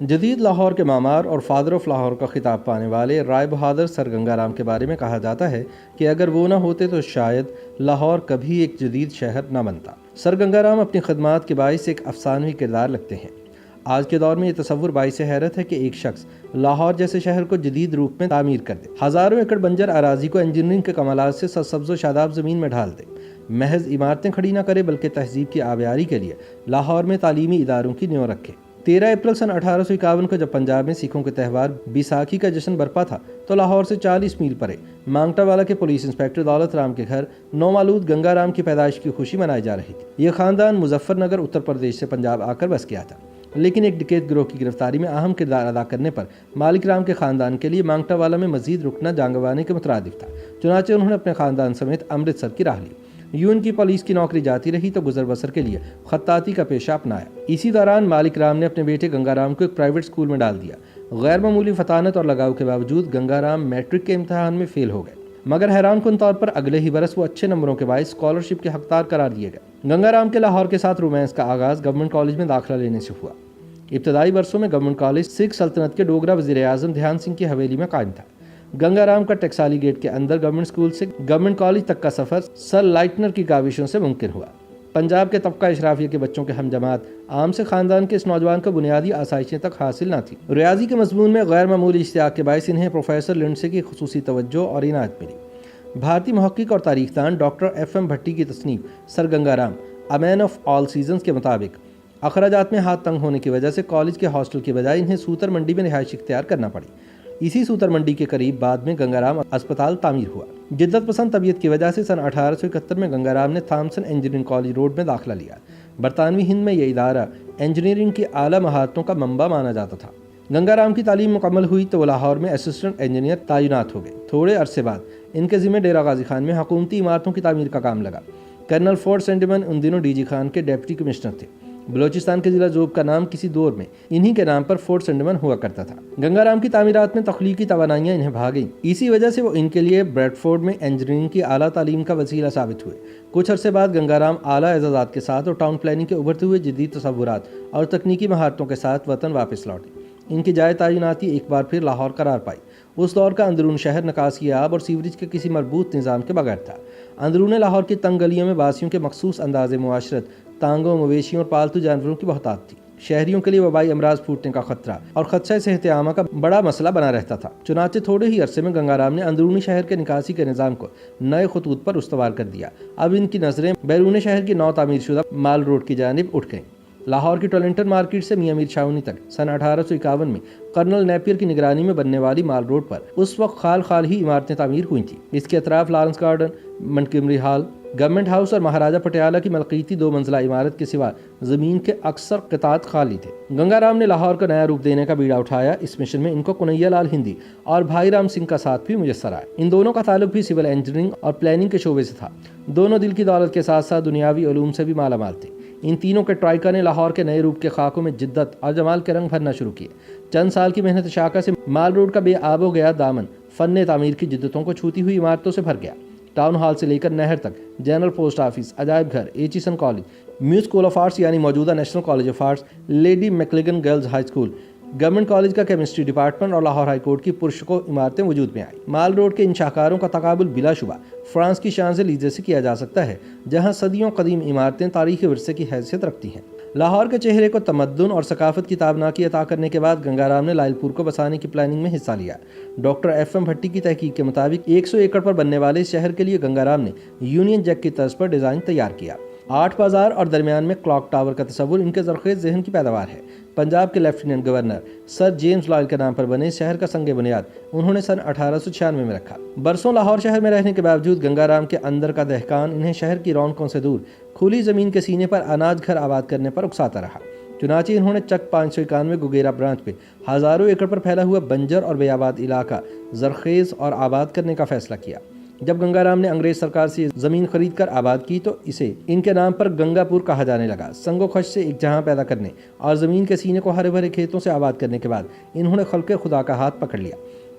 جدید لاہور کے معمار اور فادر آف لاہور کا خطاب پانے والے رائے بہادر سر گنگا رام کے بارے میں کہا جاتا ہے کہ اگر وہ نہ ہوتے تو شاید لاہور کبھی ایک جدید شہر نہ بنتا۔ سر گنگا رام اپنی خدمات کے باعث ایک افسانوی کردار لگتے ہیں۔ آج کے دور میں یہ تصور باعث حیرت ہے کہ ایک شخص لاہور جیسے شہر کو جدید روپ میں تعمیر کر دے، ہزاروں ایکڑ بنجر اراضی کو انجینئرنگ کے کمالات سے سرسبز و شاداب زمین میں ڈھال دے، محض عمارتیں کھڑی نہ کرے بلکہ تہذیب کی آبیاری کے لیے لاہور میں تعلیمی اداروں کی نیو رکھے۔ 13 اپریل سن 1851 کو جب پنجاب میں سکھوں کے تہوار بیساکھی کا جشن برپا تھا تو لاہور سے 40 میل پرے مانگٹا والا کے پولیس انسپکٹر دولت رام کے گھر نومولود گنگا رام کی پیدائش کی خوشی منائی جا رہی تھی۔ یہ خاندان مظفر نگر اتر پردیش سے پنجاب آ کر بس گیا تھا، لیکن ایک ڈکیت گروہ کی گرفتاری میں اہم کردار ادا کرنے پر مالک رام کے خاندان کے لیے مانگٹا والا میں مزید رکنا جان گنوانے کے مترادف تھا۔ چنانچہ انہوں نے اپنے خاندان سمیت امرتسر کی راہ لی۔ یوں ان کی پولیس کی نوکری جاتی رہی تو گزر بسر کے لیے خطاطی کا پیشہ اپنایا۔ اسی دوران مالک رام نے اپنے بیٹے گنگا رام کو ایک پرائیویٹ اسکول میں ڈال دیا۔ غیر معمولی فطانت اور لگاؤ کے باوجود گنگا رام میٹرک کے امتحان میں فیل ہو گئے، مگر حیران کن طور پر اگلے ہی برس وہ اچھے نمبروں کے باعث اسکالرشپ کے حقدار قرار دیے گئے۔ گنگا رام کے لاہور کے ساتھ رومانس کا آغاز گورنمنٹ کالج میں داخلہ لینے سے ہوا۔ ابتدائی برسوں میں گورنمنٹ کالج سکھ سلطنت کے ڈوگرا وزیر اعظم دھیان سنگھ کی حویلی میں قائم تھا۔ گنگا رام کا ٹیکسالی گیٹ کے اندر گورنمنٹ اسکول سے گورنمنٹ کالج تک کا سفر سر لائٹنر کی کاوشوں سے ممکن ہوا۔ پنجاب کے طبقہ اشرافیہ کے بچوں کے ہم جماعت عام سے خاندان کے اس نوجوان کو بنیادی آسائشیں تک حاصل نہ تھی۔ ریاضی کے مضمون میں غیر معمولی اشتیاق کے باعث انہیں پروفیسر لنڈسے کی خصوصی توجہ اور عنایت ملی۔ بھارتی محقق اور تاریخ دان ڈاکٹر ایف ایم بھٹی کی تصنیف سر گنگا رام اے مین آف آل سیزنز کے مطابق اخراجات میں ہاتھ تنگ ہونے کی وجہ سے کالج کے ہاسٹل کی بجائے انہیں سوتر منڈی میں رہائش اختیار کرنا پڑی۔ اسی سوتر منڈی کے قریب بعد میں گنگا رام اسپتال تعمیر ہوا۔ جدت پسند طبیعت کی وجہ سے سن 1871 میں گنگا رام نے تھامسن انجینئرنگ کالج روڈ میں داخلہ لیا۔ برطانوی ہند میں یہ ادارہ انجینئرنگ کی اعلیٰ مہارتوں کا منبع مانا جاتا تھا۔ گنگا رام کی تعلیم مکمل ہوئی تو وہ لاہور میں اسسٹنٹ انجینئر تعینات ہو گئے۔ تھوڑے عرصے بعد ان کے ذمہ ڈیرہ غازی خان میں حکومتی عمارتوں کی تعمیر کا کام لگا۔ کرنل فورڈ سینڈیمن ان دنوں ڈی جی خان کے ڈپٹی کمشنر تھے۔ بلوچستان کے ضلع زوب کا نام کسی دور میں انہی کے نام پر فورٹ سینڈیمن ہوا کرتا تھا۔ گنگا رام کی تعمیرات میں تخلیقی توانائیاں انہیں بھا گئیں، اسی وجہ سے وہ ان کے لیے بریڈ فورڈ میں انجینئرنگ کی اعلیٰ تعلیم کا وسیلہ ثابت ہوئے۔ کچھ عرصے بعد گنگا رام اعلیٰ اعزازات کے ساتھ اور ٹاؤن پلاننگ کے ابھرتے ہوئے جدید تصورات اور تکنیکی مہارتوں کے ساتھ وطن واپس لوٹے۔ ان کی جائے تعیناتی ایک بار پھر لاہور قرار پائی۔ اس دور کا اندرون شہر نکاسی آب اور سیوریج کے کسی مربوط نظام کے بغیر تھا۔ اندرون لاہور کی تنگ گلیوں میں باسیوں کے مخصوص انداز معاشرت، تانگوں، مویشیوں اور پالتو جانوروں کی بہتات تھی۔ شہریوں کے لیے وبائی امراض پھوٹنے کا خطرہ اور خدشہ صحت عامہ کا بڑا مسئلہ بنا رہتا تھا۔ چنانچہ تھوڑے ہی عرصے میں گنگا رام نے اندرونی شہر کے نکاسی کے نظام کو نئے خطوط پر استوار کر دیا۔ اب ان کی نظریں بیرون شہر کی نو تعمیر شدہ مال روڈ کی جانب اٹھ گئیں۔ لاہور کی ٹولنٹن مارکیٹ سے میاں میر چھاونی تک سن 1851 میں کرنل نیپیر کی نگرانی میں بننے والی مال روڈ پر اس وقت خال ہی عمارتیں تعمیر ہوئی تھیں۔ اس کے اطراف Lawrence garden, Montgomery hall, government house اور مہاراجہ پٹیالہ کی ملکیتی 2 منزلہ عمارت کے سوا زمین کے اکثر قطعات خالی تھے۔ گنگا رام نے لاہور کو نیا روپ دینے کا بیڑا اٹھایا۔ اس مشن میں ان کو کنہیا لال ہندی اور بھائی رام سنگھ کا ساتھ بھی میسر آیا۔ ان دونوں کا تعلق بھی سول انجینئرنگ اور پلاننگ کے شعبے سے تھا۔ دونوں دل کی دولت کے ساتھ ساتھ دنیاوی علوم سے بھی مالا مال تھے۔ ان تینوں کے ٹرائیکا نے لاہور کے نئے روپ کے خاکوں میں جدت اور جمال کے رنگ بھرنا شروع کیے۔ چند سال کی محنت شاکہ سے مال روڈ کا بے آب و گیا دامن فن تعمیر کی جدتوں کو چھوتی ہوئی عمارتوں سے بھر گیا۔ ٹاؤن ہال سے لے کر نہر تک، جنرل پوسٹ آفس، عجائب گھر، Aitchison college, Mayo school of arts یعنی موجودہ national college of arts, Lady Maclagan girls high school, government college کا کیمسٹری ڈپارٹمنٹ اور لاہور ہائی کورٹ کی پرشکو عمارتیں وجود میں آئیں۔ مال روڈ کے ان شاہکاروں کا تقابل بلا شبہ فرانس کی شانزے لیزے سے کیا جا سکتا ہے، جہاں صدیوں قدیم عمارتیں تاریخی ورثے کی حیثیت رکھتی ہیں۔ لاہور کے چہرے کو تمدن اور ثقافت کی تابناکی عطا کرنے کے بعد گنگا رام نے لائل پور کو بسانے کی پلاننگ میں حصہ لیا۔ ڈاکٹر ایف ایم بھٹی کی تحقیق کے مطابق 100 ایکڑ پر بننے والے اس شہر کے لیے گنگا رام نے یونین جیک کی طرز پر ڈیزائن تیار کیا۔ 8 بازار اور درمیان میں کلاک ٹاور کا تصور ان کے زرخیز ذہن کی پیداوار ہے۔ پنجاب کے lieutenant governor sir James loyal کے نام پر بنے شہر کا سنگ بنیاد انہوں نے سن 1896 میں رکھا۔ برسوں لاہور شہر میں رہنے کے باوجود گنگا رام کے اندر کا دہقان انہیں شہر کی رونقوں سے دور کھلی زمین کے سینے پر اناج گھر آباد کرنے پر اکساتا رہا۔ چنانچہ انہوں نے چک 591 گگیرا برانچ پہ ہزاروں ایکڑ پر پھیلا ہوا بنجر اور بے آباد علاقہ زرخیز اور آباد کرنے کا فیصلہ کیا۔ جب گنگا رام نے انگریز سرکار سے زمین خرید کر آباد کی تو اسے ان کے نام پر گنگا پور کہا جانے لگا۔ سنگ و خش سے ایک جہاں پیدا کرنے اور زمین کے سینے کو ہرے بھرے کھیتوں سے آباد کرنے کے بعد انہوں نے خلق خدا کا ہاتھ پکڑ لیا۔